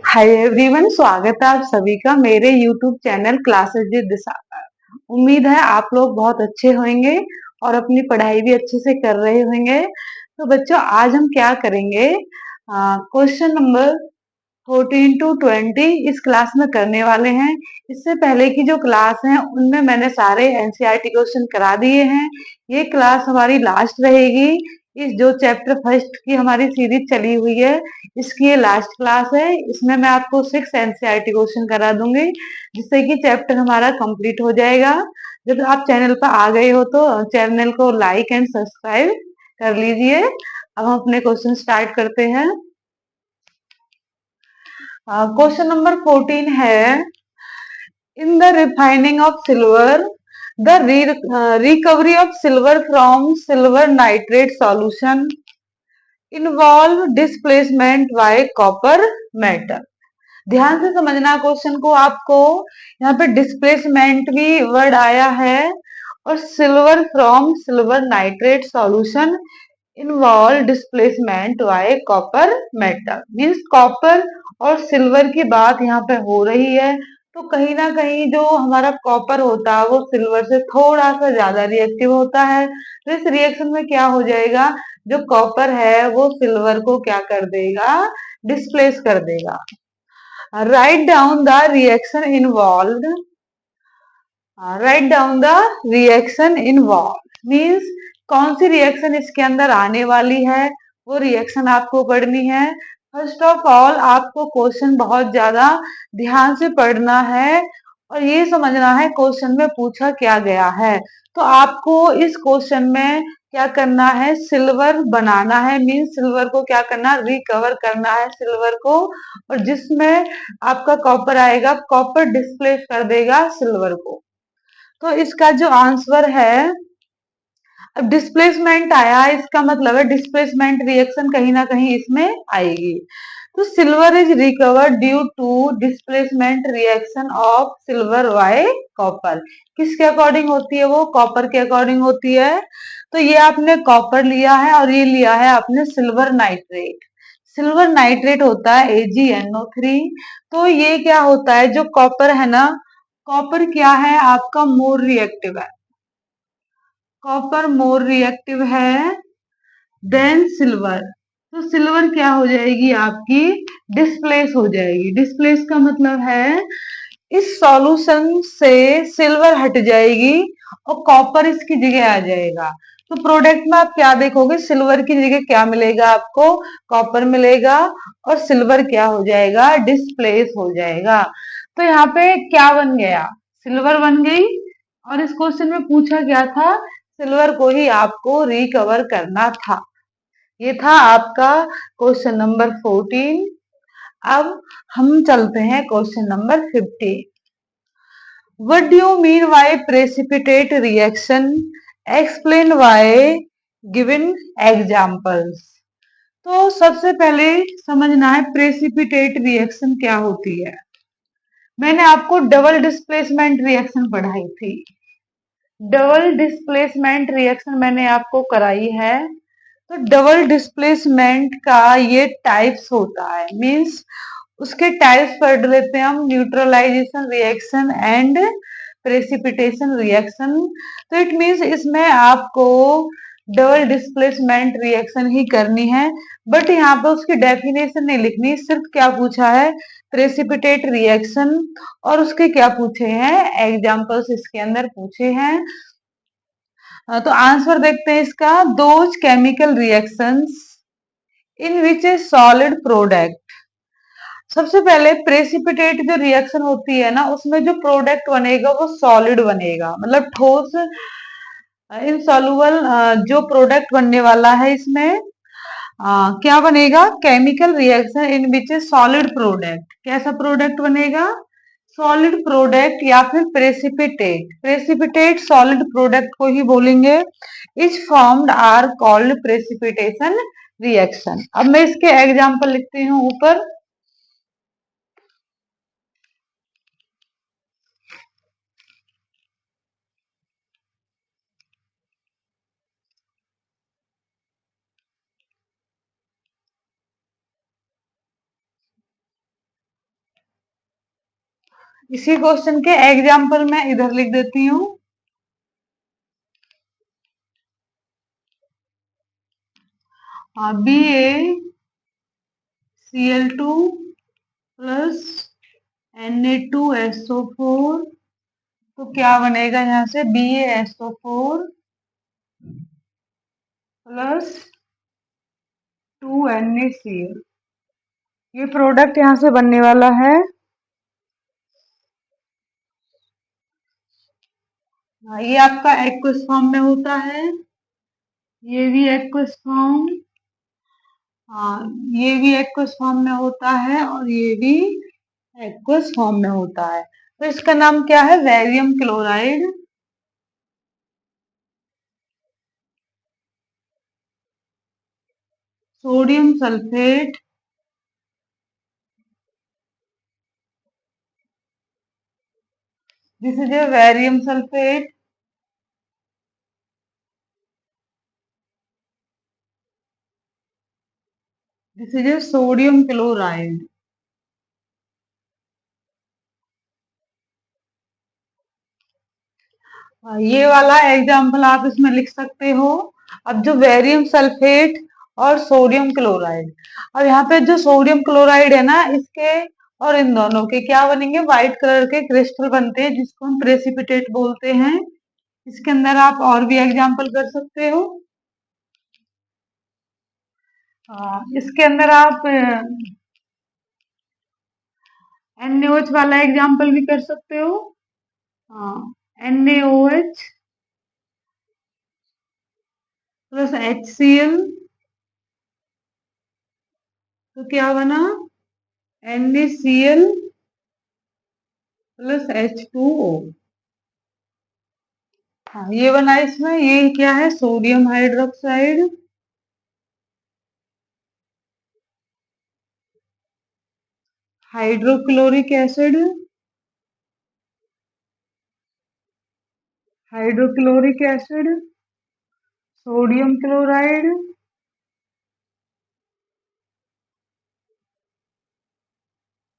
Hi everyone, स्वागत है आप सभी का मेरे यूट्यूब चैनल क्लासेस विद दिशा पर। उम्मीद है आप लोग बहुत अच्छे होंगे और अपनी पढ़ाई भी अच्छे से कर रहे होंगे। तो बच्चों, आज हम क्या करेंगे, क्वेश्चन नंबर 14 to 20 इस क्लास में करने वाले हैं। इससे पहले की जो क्लास है उनमें मैंने सारे एनसीईआरटी क्वेश्चन करा दिए हैं। ये क्लास हमारी लास्ट रहेगी। इस जो चैप्टर फर्स्ट की हमारी सीरीज चली हुई है, इसकी ये लास्ट क्लास है। इसमें मैं आपको 6 एनसीईआरटी क्वेश्चन करा दूंगी, जिससे कि चैप्टर हमारा कंप्लीट हो जाएगा। जब आप चैनल पर आ गए हो तो चैनल को लाइक एंड सब्सक्राइब कर लीजिए। अब हम अपने क्वेश्चन स्टार्ट करते हैं। क्वेश्चन नंबर 14 है, in the refining of silver the recovery of silver from silver nitrate solution involve displacement by copper metal। ध्यान से समझना क्वेश्चन को आपको। यहाँ पे डिस्प्लेसमेंट भी वर्ड आया है और silver from silver nitrate solution involve displacement bye copper metal. Means copper और सिल्वर की बात यहाँ पे हो रही है। तो कहीं ना कहीं जो हमारा कॉपर होता है वो सिल्वर से थोड़ा सा ज्यादा रिएक्टिव होता है। तो इस रिएक्शन में क्या हो जाएगा, जो कॉपर है वो सिल्वर को क्या कर देगा, डिस्प्लेस कर देगा। Write down the reaction involve. Write down the reaction involve means कौन सी रिएक्शन इसके अंदर आने वाली है, वो रिएक्शन आपको पढ़नी है। फर्स्ट ऑफ ऑल आपको क्वेश्चन बहुत ज्यादा ध्यान से पढ़ना है और ये समझना है क्वेश्चन में पूछा क्या गया है। तो आपको इस क्वेश्चन में क्या करना है, सिल्वर बनाना है। मीन्स सिल्वर को क्या करना, रिकवर करना है सिल्वर को। और जिसमें आपका कॉपर आएगा, कॉपर डिस्प्लेस कर देगा सिल्वर को। तो इसका जो आंसर है, अब डिस्प्लेसमेंट आया, इसका मतलब है डिस्प्लेसमेंट रिएक्शन कहीं ना कहीं इसमें आएगी। तो silver is recovered due to displacement reaction of silver by copper. किसके अकॉर्डिंग होती है वो, कॉपर के अकॉर्डिंग होती है। तो ये आपने कॉपर लिया है और ये लिया है आपने सिल्वर नाइट्रेट। सिल्वर नाइट्रेट होता है AgNO3। तो ये क्या होता है, जो कॉपर है ना, कॉपर क्या है आपका, मोर रिएक्टिव है। कॉपर मोर रिएक्टिव है देन सिल्वर। तो सिल्वर क्या हो जाएगी आपकी, डिस्प्लेस हो जाएगी। डिस्प्लेस का मतलब है इस सॉल्यूशन से सिल्वर हट जाएगी और कॉपर इसकी जगह आ जाएगा। तो प्रोडक्ट में आप क्या देखोगे, सिल्वर की जगह क्या मिलेगा आपको, कॉपर मिलेगा और सिल्वर क्या हो जाएगा, डिस्प्लेस हो जाएगा। तो यहाँ पे क्या बन गया, सिल्वर बन गई। और इस क्वेश्चन में पूछा गया था, सिल्वर को ही आपको रिकवर करना था। ये था आपका क्वेश्चन नंबर 14। अब हम चलते हैं question number 15। What do you mean by precipitate reaction? Explain why given examples। तो सबसे पहले समझना है प्रेसिपिटेट रिएक्शन क्या होती है। मैंने आपको डबल डिस्प्लेसमेंट रिएक्शन पढ़ाई थी। डबल डिस्प्लेसमेंट रिएक्शन मैंने आपको कराई है। तो डबल डिस्प्लेसमेंट का ये टाइप्स होता है। मींस उसके टाइप्स पढ़ लेते हैं हम, neutralisation reaction and precipitation reaction. तो इट मींस इसमें आपको डबल डिस्प्लेसमेंट रिएक्शन ही करनी है। बट यहाँ पे उसकी डेफिनेशन नहीं लिखनी, सिर्फ क्या पूछा है, प्रेसिपिटेट रिएक्शन। और उसके क्या पूछे हैं, एग्जाम्पल्स इसके अंदर पूछे हैं। तो आंसर देखते हैं इसका, those chemical reactions in which a solid product. सबसे पहले प्रेसिपिटेट जो रिएक्शन होती है ना, उसमें जो प्रोडक्ट बनेगा वो सॉलिड बनेगा, मतलब ठोस इनसॉल्युबल जो प्रोडक्ट बनने वाला है इसमें क्या बनेगा, chemical reaction in which a solid product. कैसा प्रोडक्ट बनेगा, सॉलिड प्रोडक्ट या फिर प्रेसिपिटेट। प्रेसिपिटेट सॉलिड प्रोडक्ट को ही बोलेंगे। Is formed are called precipitation reaction. अब मैं इसके एग्जांपल लिखती हूँ ऊपर। इसी क्वेश्चन के एग्जाम्पल मैं इधर लिख देती हूँ। BaCl2 प्लस Na2SO4, तो क्या बनेगा यहाँ से BaSO4 प्लस 2NaCl। ये प्रोडक्ट यहाँ से बनने वाला है। ये आपका एक्वस फॉर्म में होता है, ये भी एक्वस फॉर्म, हाँ ये भी एक्वस फॉर्म में होता है और ये भी एक्वस फॉर्म में होता है। तो इसका नाम क्या है? Barium chloride. Sodium sulphate, this is a barium sulphate, this is a sodium chloride. ये वाला एग्जाम्पल आप इसमें लिख सकते हो। अब जो वेरियम सल्फेट और सोडियम क्लोराइड, अब यहाँ पे जो सोडियम क्लोराइड है ना, इसके और इन दोनों के क्या बनेंगे? व्हाइट कलर के क्रिस्टल बनते हैं जिसको हम प्रेसिपिटेट बोलते हैं। इसके अंदर आप और भी एग्जाम्पल कर सकते हो। इसके अंदर आप NaOH वाला एग्जाम्पल भी कर सकते हो। NaOH प्लस HCl, तो क्या बना? NaCl plus H2O। हाँ ये बना इसमें, ये क्या है? Sodium hydroxide, hydrochloric acid, hydrochloric acid, sodium chloride,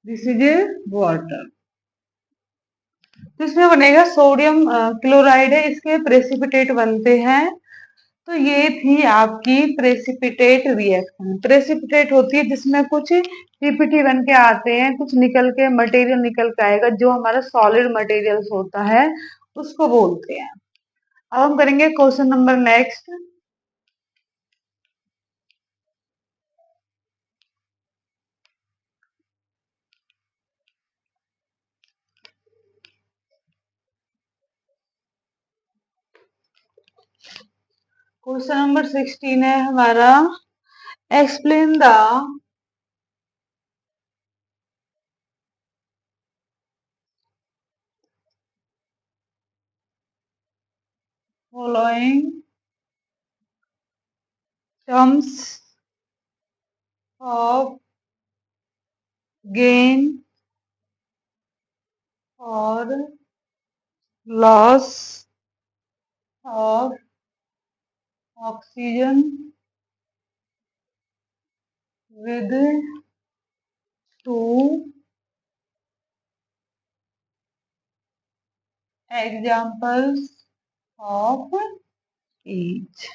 this is A water. तो इसमें बनेगा सोडियम क्लोराइड है, इसके प्रेसिपिटेट बनते हैं। तो ये थी आपकी प्रेसिपिटेट रिएक्शन। प्रेसिपिटेट होती है जिसमें कुछ पीपीटी बन के आते हैं, कुछ निकल के मटेरियल निकल के आएगा, जो हमारा सॉलिड मटेरियल होता है उसको बोलते हैं। अब हम करेंगे question number next. Question number 16 है हमारा, explain the following terms of gain और loss of oxygen with two examples of each.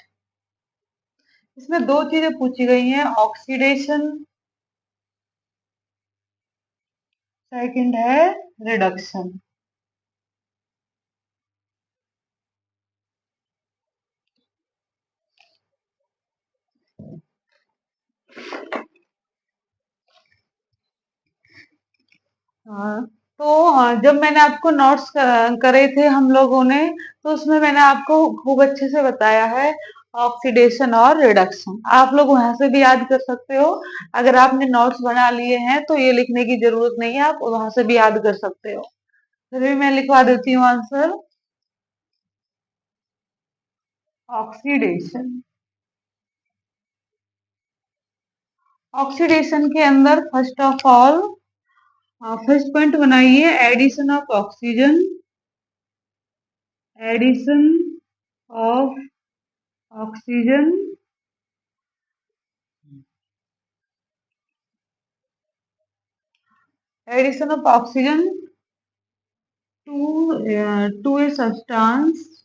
इसमें दो चीजें पूछी गई हैं, ऑक्सीडेशन, सेकंड है रिडक्शन। हाँ, तो जब मैंने आपको नोट्स करे थे हम लोगों ने, तो उसमें मैंने आपको खूब अच्छे से बताया है ऑक्सीडेशन और रिडक्शन। आप लोग वहां से भी याद कर सकते हो। अगर आपने नोट्स बना लिए हैं तो ये लिखने की जरूरत नहीं है, आप वहां से भी याद कर सकते हो। फिर भी मैं लिखवा देती हूँ आंसर। ऑक्सीडेशन, ऑक्सीडेशन के अंदर first of all first point बनाइए, addition of oxygen, addition of oxygen addition of oxygen to a substance.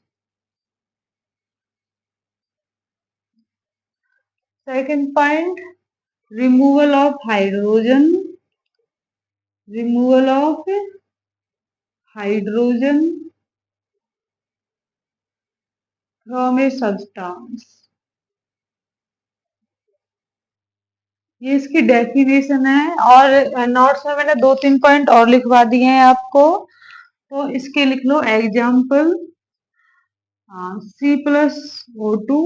Second point, removal of hydrogen. Removal of hydrogen from a substance. ये इसकी definition है और notes में मैंने 2-3 point और लिखवा दिए हैं आपको, तो इसके लिख लो एग्जाम्पल। C+O2,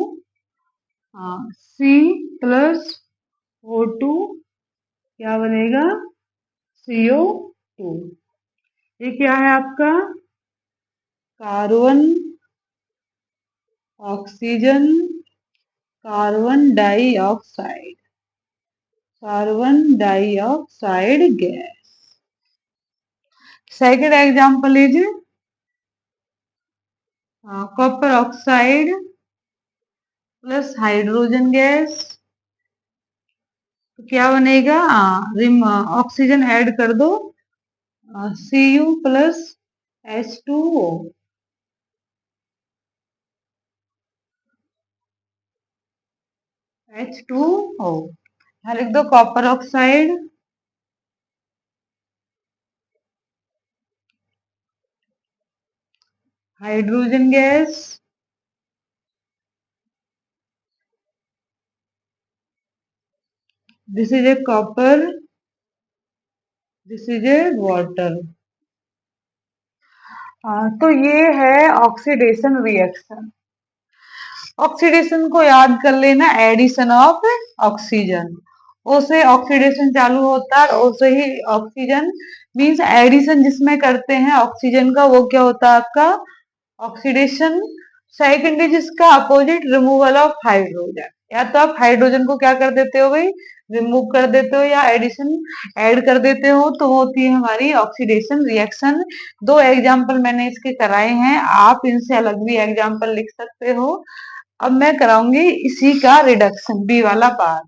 C+O2 क्या बनेगा? CO2। ये क्या है आपका? Carbon, oxygen, carbon dioxide, carbon dioxide gas. Second example is copper oxide plus hydrogen gas, तो क्या बनेगा? ऑक्सीजन ऐड कर दो, Cu प्लस H2O। H2O यहाँ लिख दो copper oxide hydrogen gas, this is A copper, this is A water. तो ये है ऑक्सीडेशन रिएक्शन। ऑक्सीडेशन को याद कर लेना, एडिशन ऑफ ऑक्सीजन। ओ से ऑक्सीडेशन चालू होता है, ओ से ही ऑक्सीजन मीन्स एडिशन जिसमें करते हैं ऑक्सीजन का, वो क्या होता है आपका? ऑक्सीडेशन। सेकंड इज इसका अपोजिट, रिमूवल ऑफ हाइड्रोजन। या तो आप हाइड्रोजन को क्या कर देते हो भाई? रिमूव कर देते हो, या एडिशन ऐड कर देते हो, तो वो होती है हमारी ऑक्सीडेशन रिएक्शन। दो एग्जाम्पल मैंने इसके कराए हैं, आप इनसे अलग भी एग्जाम्पल लिख सकते हो। अब मैं कराऊंगी इसी का रिडक्शन, बी वाला पार्ट।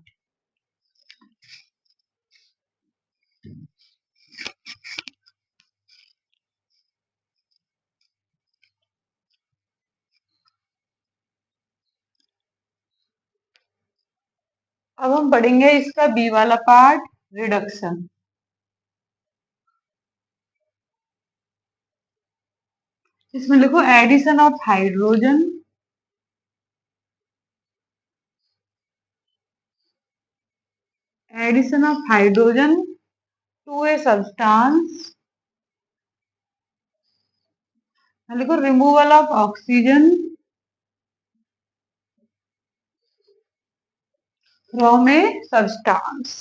अब हम पढ़ेंगे इसका बी वाला पार्ट, रिडक्शन। इसमें लिखो addition of hydrogen, addition of hydrogen to a substance. लिखो removal of oxygen from a substance.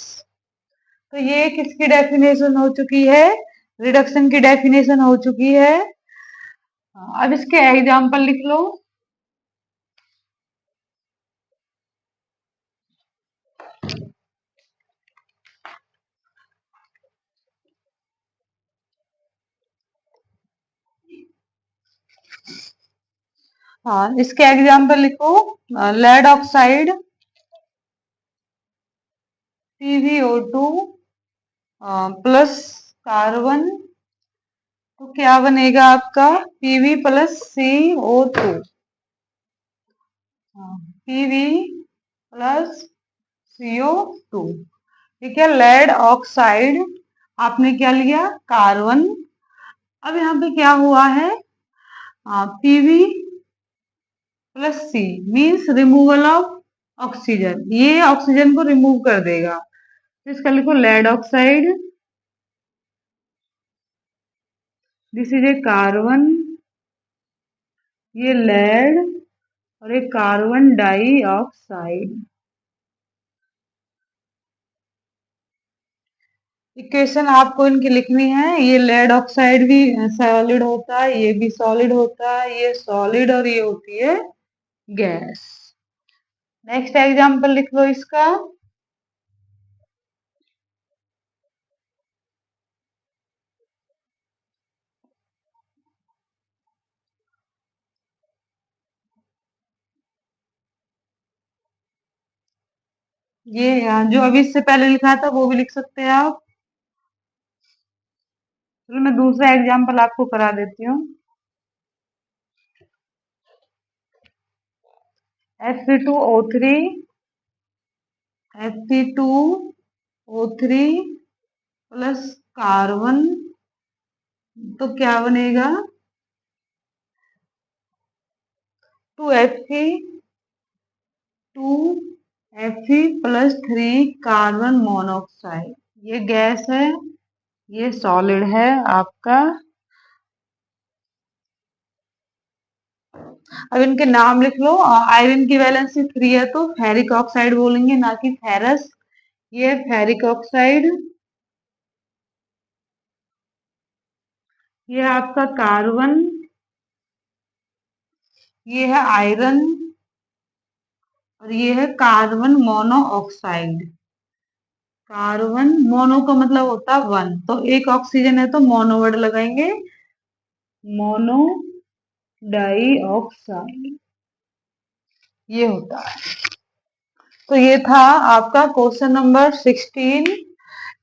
तो ये किसकी डेफिनेशन हो चुकी है? रिडक्शन की डेफिनेशन हो चुकी है। अब इसके एग्जाम्पल लिख लो। हाँ, इसके एग्जाम्पल लिखो। Lead oxide PbO2 plus carbon, तो क्या बनेगा आपका? Pb plus CO2। Pb plus CO2। ठीक है, लेड ऑक्साइड आपने क्या लिया? कार्बन। अब यहाँ पे क्या हुआ है? Pb plus C means removal of oxygen, ये ऑक्सीजन को रिमूव कर देगा, तो इसका लिखो lead oxide, this is a carbon, ये लेड और एक कार्बन डाई ऑक्साइड। इक्वेशन आपको इनकी लिखनी है। ये लेड ऑक्साइड भी सॉलिड होता है, ये भी सॉलिड होता है, ये सॉलिड और ये होती है गैस। नेक्स्ट एग्जांपल लिख लो इसका। ये जो अभी इससे पहले लिखा था वो भी लिख सकते हैं आप। चलो मैं दूसरा एग्जाम्पल आपको करा देती हूँ। Fe2O3 Fe2O3 प्लस कार्बन, तो क्या बनेगा? 2Fe plus 3 carbon monoxide. ये गैस है, ये सॉलिड है आपका। अब इनके नाम लिख लो। आयरन की वैलेंसी 3 है तो फेरिक ऑक्साइड बोलेंगे, ना कि फेरस। ये फेरिक ऑक्साइड, ये आपका कार्बन, ये है आयरन, और ये है कार्बन मोनोऑक्साइड। कार्बन मोनो का मतलब होता है वन, तो एक ऑक्सीजन है तो मोनो वर्ड लगाएंगे, मोनो डाइऑक्साइड, ये होता है। तो ये था आपका question number 16।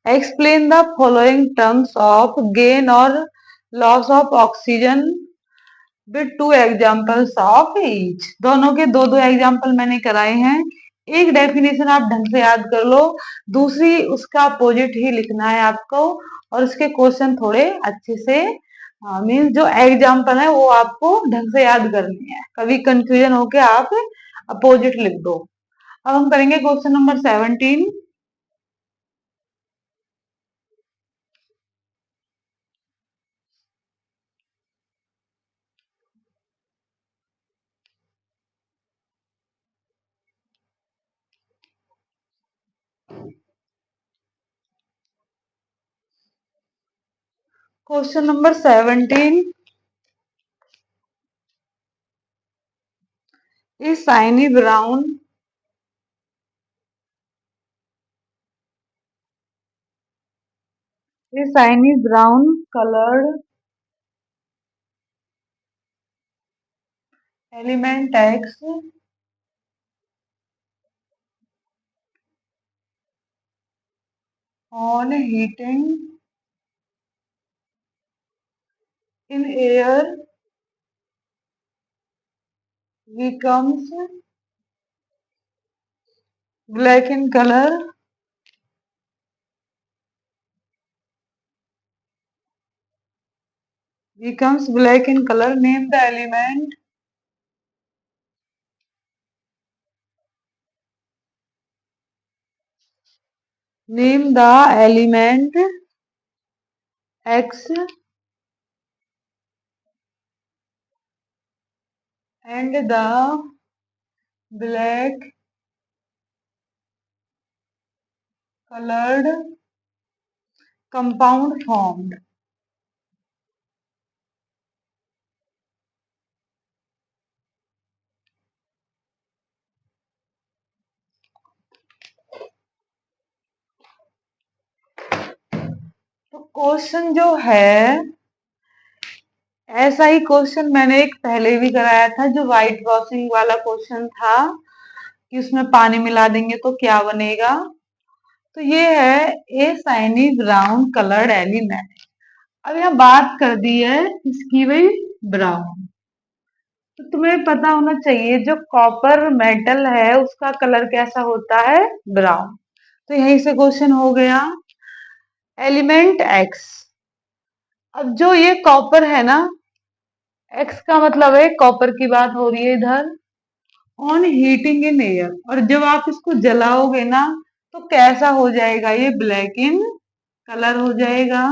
Explain the following terms of gain और loss of oxygen with two examples of each. दोनों के दो दो एग्जाम्पल मैंने कराए हैं। एक डेफिनेशन आप ढंग से याद कर लो, दूसरी उसका अपोजिट ही लिखना है आपको, और इसके क्वेश्चन थोड़े अच्छे से मीन्स जो एग्जाम्पल है वो आपको ढंग से याद करनी है, कभी कंफ्यूजन होके आप अपोजिट लिख दो। अब हम करेंगे question number 17। Question number 17 is shiny brown colored element X on heating in air becomes black in color, name the element X and the black colored compound formed। तो क्वेश्चन जो है, ऐसा ही क्वेश्चन मैंने एक पहले भी कराया था, जो व्हाइट वॉशिंग वाला क्वेश्चन था कि उसमें पानी मिला देंगे तो क्या बनेगा। तो ये है ए शाइनी ब्राउन कलर्ड एलिमेंट। अब यहाँ बात कर दी है इसकी भाई ब्राउन, तो तुम्हें पता होना चाहिए जो कॉपर मेटल है उसका कलर कैसा होता है, ब्राउन। तो यहीं से क्वेश्चन हो गया। एलिमेंट एक्स, अब जो ये कॉपर है ना, एक्स का मतलब है कॉपर की बात हो रही है इधर। ऑन हीटिंग इन एयर, और जब आप इसको जलाओगे ना तो कैसा हो जाएगा, ये ब्लैक इन कलर हो जाएगा।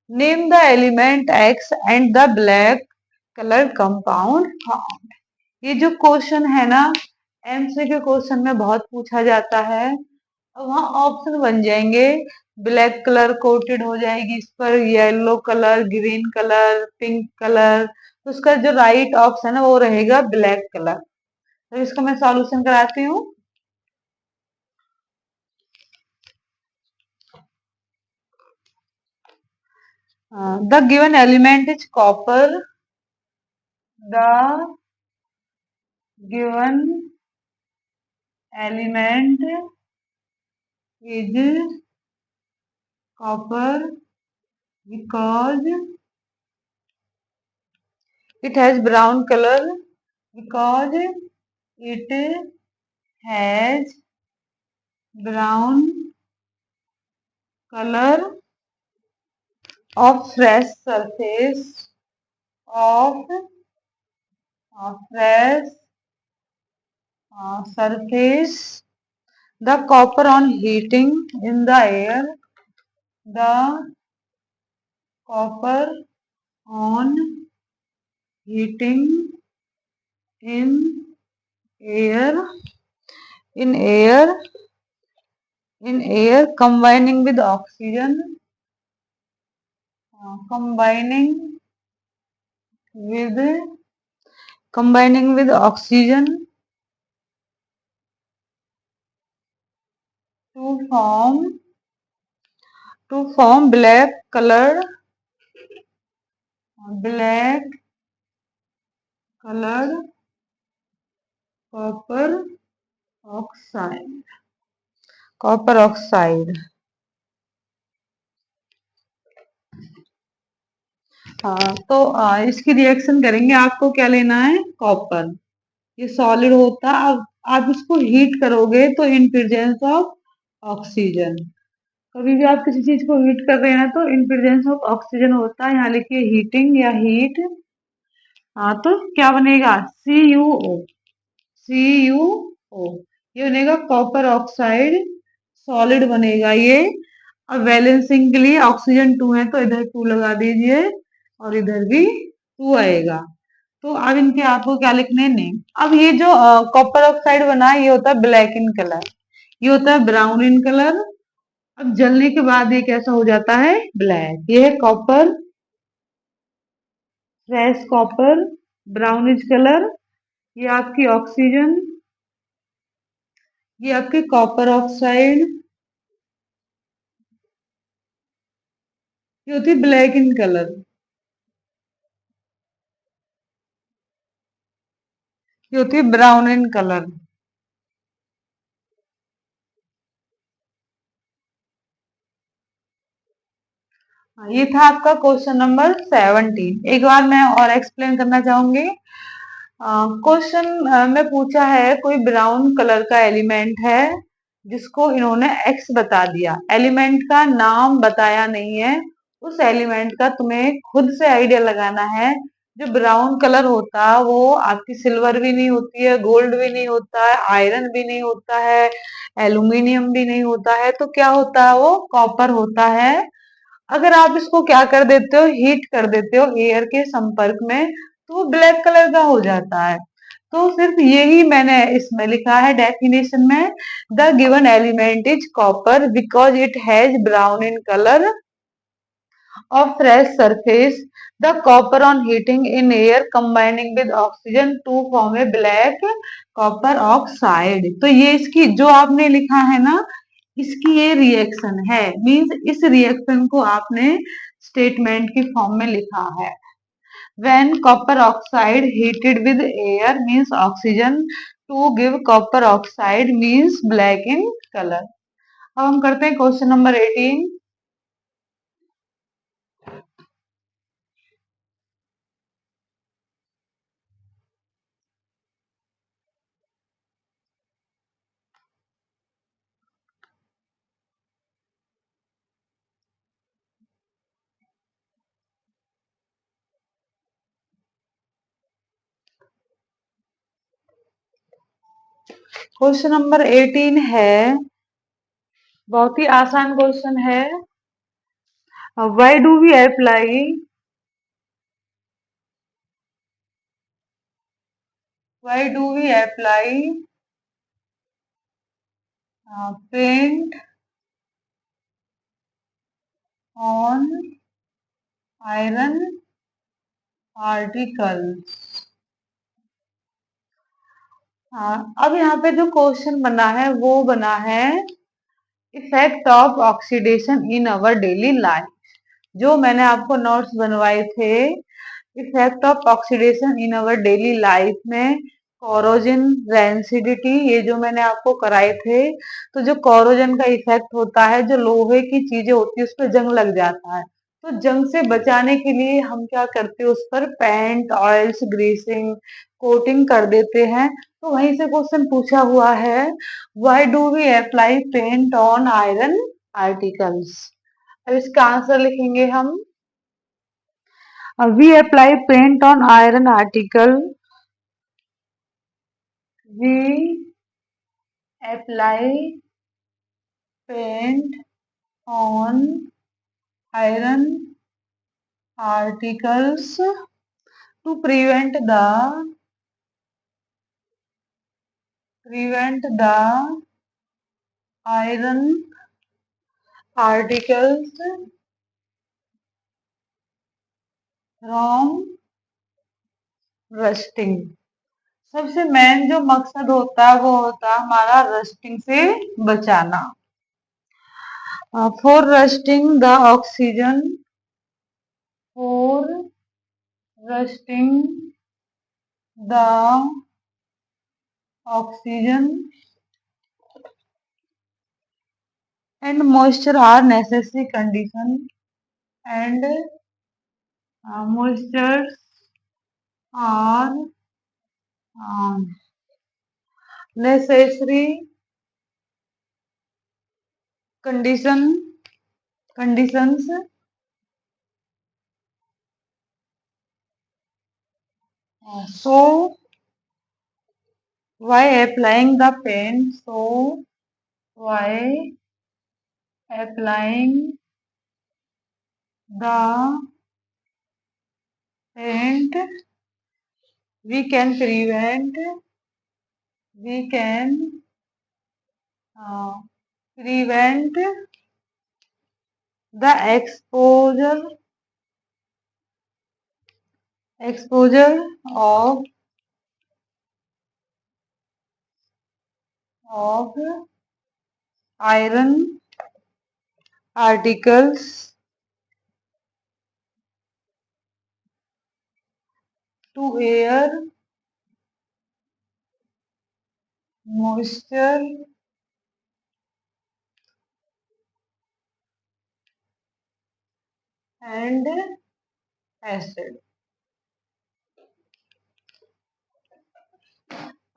Name the element x and the black colour compound form. ये जो क्वेश्चन है ना, एमसीक्यू क्वेश्चन में बहुत पूछा जाता है। अब वहां ऑप्शन बन जाएंगे, ब्लैक कलर कोटेड हो जाएगी इस पर, yellow colour, green colour, pink colour, तो उसका जो राइट ऑप्शन है वो रहेगा ब्लैक कलर। तो इसका मैं सॉल्यूशन कराती हूँ। The given element is copper, the given element is copper, because it has brown color, because it has brown color of fresh surface of fresh surface. The copper on heating in the air. The copper on heating in air. In air. In air combining with oxygen. Combining with oxygen to form black colored copper oxide. Copper oxide. हाँ तो इसकी reaction करेंगे। आपको क्या लेना है? Copper. ये solid होता है। अब आप इसको हीट करोगे तो इन प्रेजेंस ऑफ ऑक्सीजन। कभी भी आप किसी चीज को हीट कर रहे हैं तो इन प्रेजेंस ऑफ ऑक्सीजन होता है। यहाँ लिखिए हीटिंग या हीट। हाँ तो क्या बनेगा? CuO। CuO ये बनेगा कॉपर ऑक्साइड। सॉलिड बनेगा ये। अब बैलेंसिंग के लिए ऑक्सीजन 2 है तो इधर 2 लगा दीजिए और इधर भी 2 आएगा। तो अब इनके आपको क्या लिखने हैं? नेम। अब ये जो कॉपर ऑक्साइड बना है ये होता है ब्लैक इन कलर, ये होता है ब्राउन इन कलर। अब जलने के बाद ये कैसा हो जाता है? ब्लैक। ये है copper, fresh copper, brownish colour. ये आपकी ऑक्सीजन, ये आपकी कॉपर ऑक्साइड, ये होती है ब्लैक इन कलर, ये होती है ब्राउन इन कलर। ये था आपका क्वेश्चन नंबर 17। एक बार मैं और एक्सप्लेन करना चाहूंगी। क्वेश्चन में पूछा है कोई ब्राउन कलर का एलिमेंट है जिसको इन्होंने एक्स बता दिया। एलिमेंट का नाम बताया नहीं है। उस एलिमेंट का तुम्हें खुद से आइडिया लगाना है। जो ब्राउन कलर होता है वो आपकी सिल्वर भी नहीं होती है, गोल्ड भी नहीं होता है, आयरन भी नहीं होता है, एल्यूमिनियम भी नहीं होता है। तो क्या होता है? वो कॉपर होता है। अगर आप इसको क्या कर देते हो? हीट कर देते हो एयर के संपर्क में तो वो ब्लैक कलर का हो जाता है। तो सिर्फ यही मैंने इसमें लिखा है डेफिनेशन में। The given element is copper because it has brown in colour of fresh surface. The copper on heating in air combining with oxygen to form a black copper oxide. तो ये इसकी जो आपने लिखा है ना, इसकी ये रिएक्शन है। मींस इस रिएक्शन को आपने स्टेटमेंट की फॉर्म में लिखा है। When copper oxide heated with air means oxygen to give copper oxide means black in color. अब हम करते हैं क्वेश्चन नंबर 18। क्वेश्चन नंबर 18 है, बहुत ही आसान क्वेश्चन है। Why do we apply paint on iron particles? अब यहाँ पे जो क्वेश्चन बना है वो बना है effect of oxidation in our daily life. जो मैंने आपको नोट्स बनवाए थे effect of oxidation in our daily life में कोरोजन, रेंसिडिटी, ये जो मैंने आपको कराए थे। तो जो कोरोजन का इफेक्ट होता है, जो लोहे की चीजें होती है उस पर जंग लग जाता है तो जंग से बचाने के लिए हम क्या करते हैं, उस पर पेंट, ऑयल्स, ग्रीसिंग, कोटिंग कर देते हैं। तो वहीं से क्वेश्चन पूछा हुआ है, why do we apply paint on iron articles. अब इसका आंसर लिखेंगे हम, we apply paint on iron article, we apply paint on iron articles to prevent the iron particles from rusting। सबसे मेन जो मकसद होता है वो होता है हमारा रस्टिंग से बचाना। For rusting the oxygen, for rusting the oxygen and moisture are necessary condition, and moistures are necessary conditions so why applying the paint, so why applying the paint we can uh, prevent the exposure of iron articles to air, moisture and acid।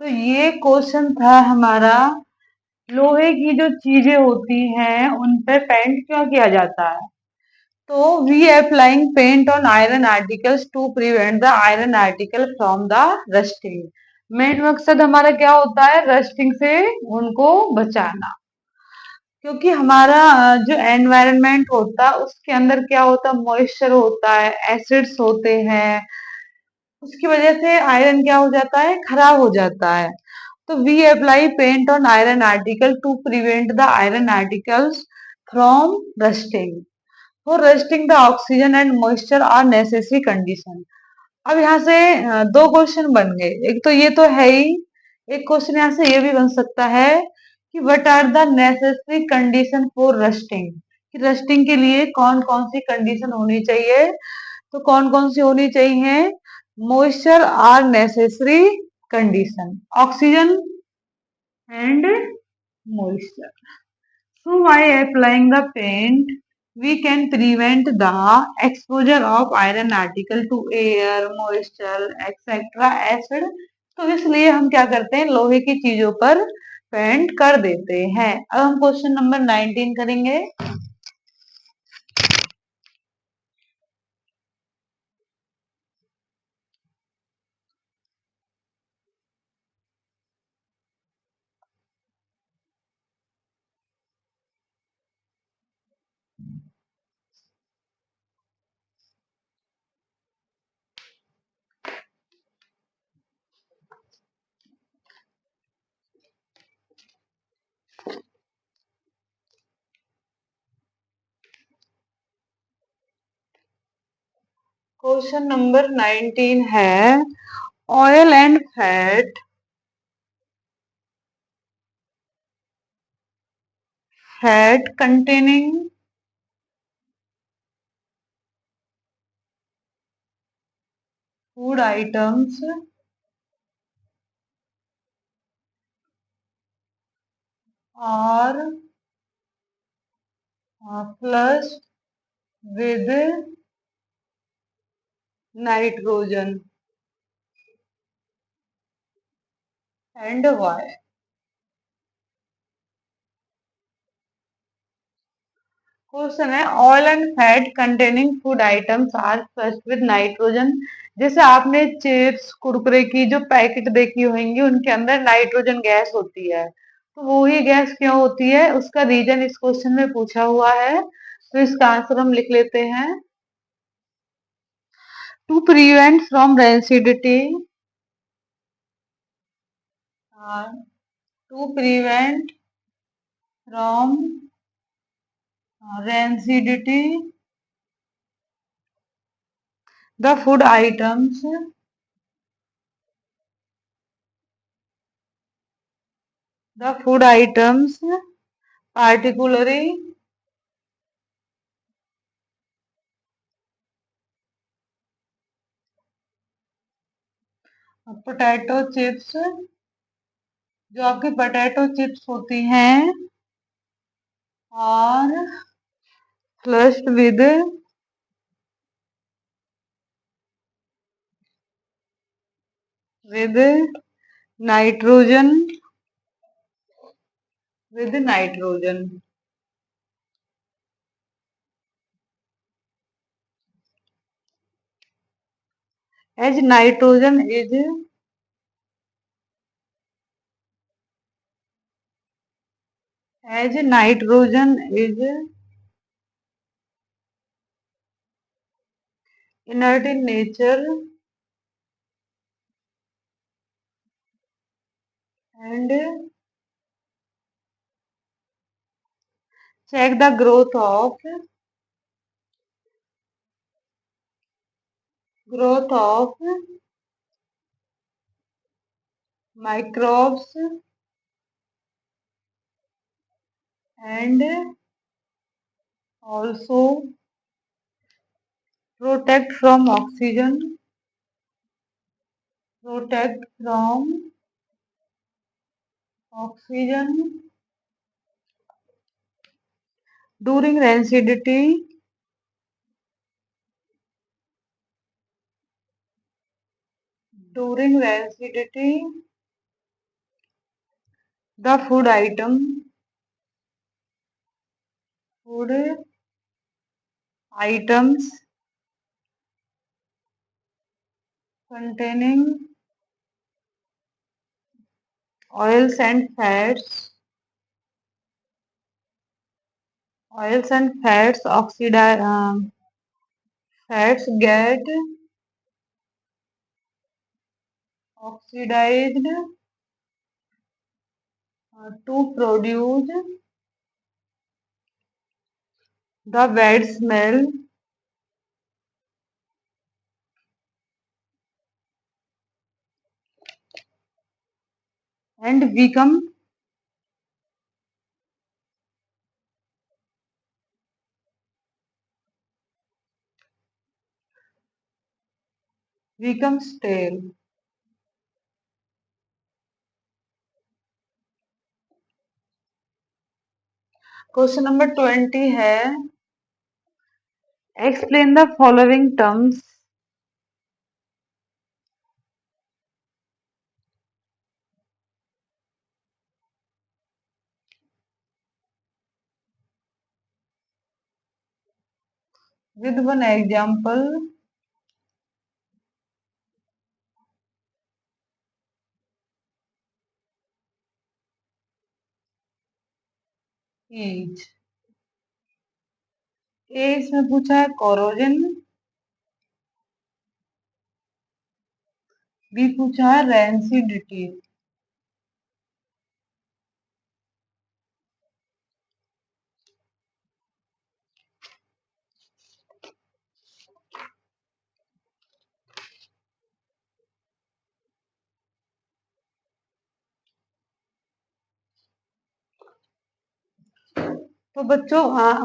तो ये question था हमारा, लोहे की जो चीजें होती हैं उन पे पेंट क्यों किया जाता है। तो we applying paint on iron articles to prevent the iron article from the rusting. Main मकसद हमारा क्या होता है, रस्टिंग से उनको बचाना। क्योंकि हमारा जो एनवायरनमेंट होता है उसके अंदर क्या होता है, मॉइस्चर होता है, एसिड्स होते हैं, उसकी वजह से आयरन क्या हो जाता है, खराब हो जाता है। तो we apply paint on iron article to prevent the iron articles from rusting, for rusting the oxygen and moisture are necessary condition. अब यहाँ से दो क्वेश्चन बन गए, एक तो ये तो है ही, एक क्वेश्चन यहाँ से ये भी बन सकता है कि what are the necessary condition for rusting, कि रस्टिंग के लिए कौन कौन सी कंडीशन होनी चाहिए। तो कौन कौन सी होनी चाहिए, moisture are necessary condition, oxygen and moisture. So by applying the paint, we can prevent the exposure of iron article to air, moisture, etc. acid। तो इसलिए हम क्या करते हैं, लोहे की चीजों पर पेंट कर देते हैं। अब हम क्वेश्चन नंबर 19 करेंगे। क्वेश्चन नंबर 19 है, oil and fat containing food items are flush with nitrogen and why? Question है oil and fat containing food items are flushed with nitrogen. जैसे आपने चिप्स कुरकुरे की जो पैकेट देखी होंगी उनके अंदर नाइट्रोजन गैस होती है, तो वो ही गैस क्यों होती है उसका रीजन इस क्वेश्चन में पूछा हुआ है, तो इसका आंसर हम लिख लेते हैं। To prevent from rancidity, to prevent from rancidity the food items, the food items particularly potato chips, जो आपकी पोटैटो चिप्स होती हैं, और flushed with nitrogen, with nitrogen. As nitrogen is, as nitrogen is inert in nature and check the growth of microbes and also protect from oxygen, protect from oxygen during rancidity, during rancidity the food items containing oils and fats, oxidize, fats get oxidized to produce the bad smell and become stale। Question number 20 है, explain the following terms. with one example each। ए इसमें पूछा है corrosion, B पूछा है rancidity. तो बच्चों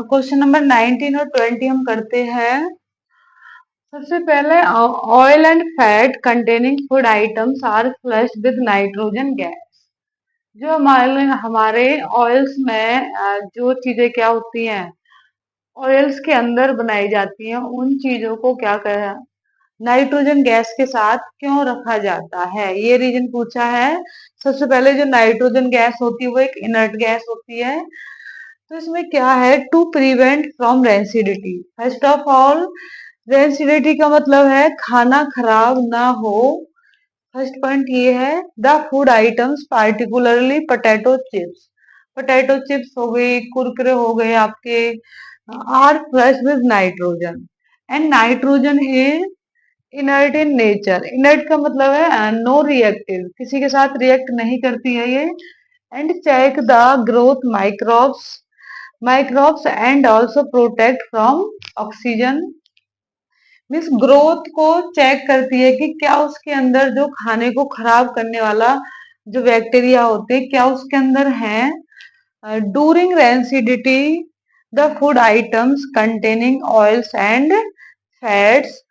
question number 19 और 20 हम करते हैं। सबसे पहले oil and fat containing food items are flushed with nitrogen gas. जो हमारे हमारे ऑयल्स में जो चीजें क्या होती हैं, ऑयल्स के अंदर बनाई जाती हैं, उन चीजों को क्या कहा, नाइट्रोजन गैस के साथ क्यों रखा जाता है, ये रीजन पूछा है। सबसे पहले जो नाइट्रोजन गैस होती है वो एक इनर्ट गैस होती है, तो इसमें क्या है, to prevent from rancidity. First of all, rancidity का मतलब है खाना खराब ना हो। फर्स्ट पॉइंट ये है, the food items particularly potato chips, potato chips हो गई, कुरकुरे हो गए आपके, are flush with nitrogen, and nitrogen is inert in nature. Inert का मतलब है नो रिएक्टिव, किसी के साथ रिएक्ट नहीं करती है ये। And check the growth microbes and also protect from oxygen, means growth को चेक करती है कि क्या उसके अंदर जो खाने को खराब करने वाला जो बैक्टीरिया होते हैं क्या उसके अंदर है। During rancidity the food items containing oils and fats,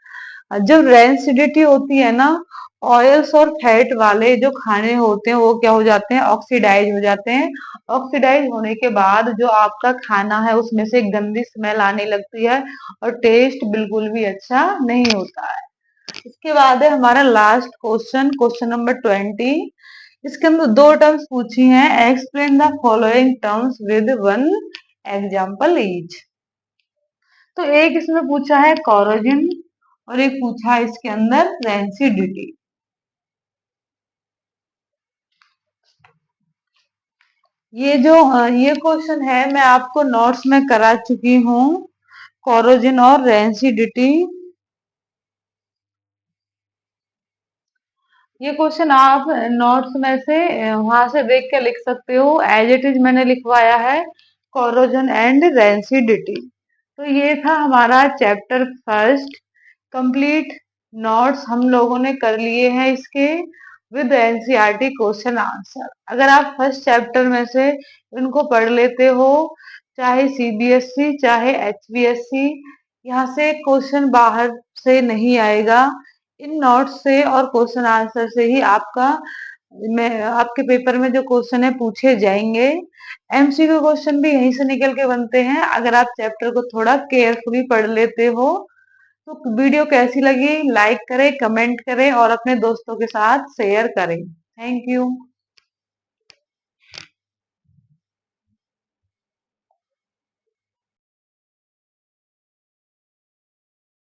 जब रेंसिडिटी होती है ना, ऑयल्स और फैट वाले जो खाने होते हैं वो क्या हो जाते हैं, ऑक्सीडाइज हो जाते हैं। ऑक्सीडाइज होने के बाद जो आपका खाना है उसमें से गंदी स्मेल आने लगती है और टेस्ट बिल्कुल भी अच्छा नहीं होता है। इसके बाद है हमारा लास्ट क्वेश्चन, क्वेश्चन नंबर 20। इसके अंदर दो टर्म्स पूछी हैं, explain the following terms with one example each. तो एक इसमें पूछा है कोरोजन और एक पूछा है इसके अंदर रेंसिडिटी। ये क्वेश्चन है मैं आपको नोट्स में करा चुकी हूँ, कोरोजन और रेंसिडिटी। ये क्वेश्चन आप नोट्स में से वहां से देख के लिख सकते हो, एज इट इज मैंने लिखवाया है, कोरोजन एंड रेंसिडिटी। तो ये था हमारा चैप्टर फर्स्ट कंप्लीट। नोट्स हम लोगों ने कर लिए हैं इसके विद एनसीईआरटी क्वेश्चन आंसर। अगर आप फर्स्ट चैप्टर में से इनको पढ़ लेते हो, चाहे सीबीएसई चाहे एचबीएसई, यहाँ से क्वेश्चन बाहर से नहीं आएगा, इन नोट्स से और क्वेश्चन आंसर से ही आपका मैं आपके पेपर में जो क्वेश्चन है पूछे जाएंगे। एमसीक्यू क्वेश्चन भी यहीं से निकल के बनते हैं अगर आप चैप्टर को थोड़ा केयरफुली पढ़ लेते हो। तो वीडियो कैसी लगी, लाइक करें, कमेंट करें और अपने दोस्तों के साथ शेयर करें। Thank you.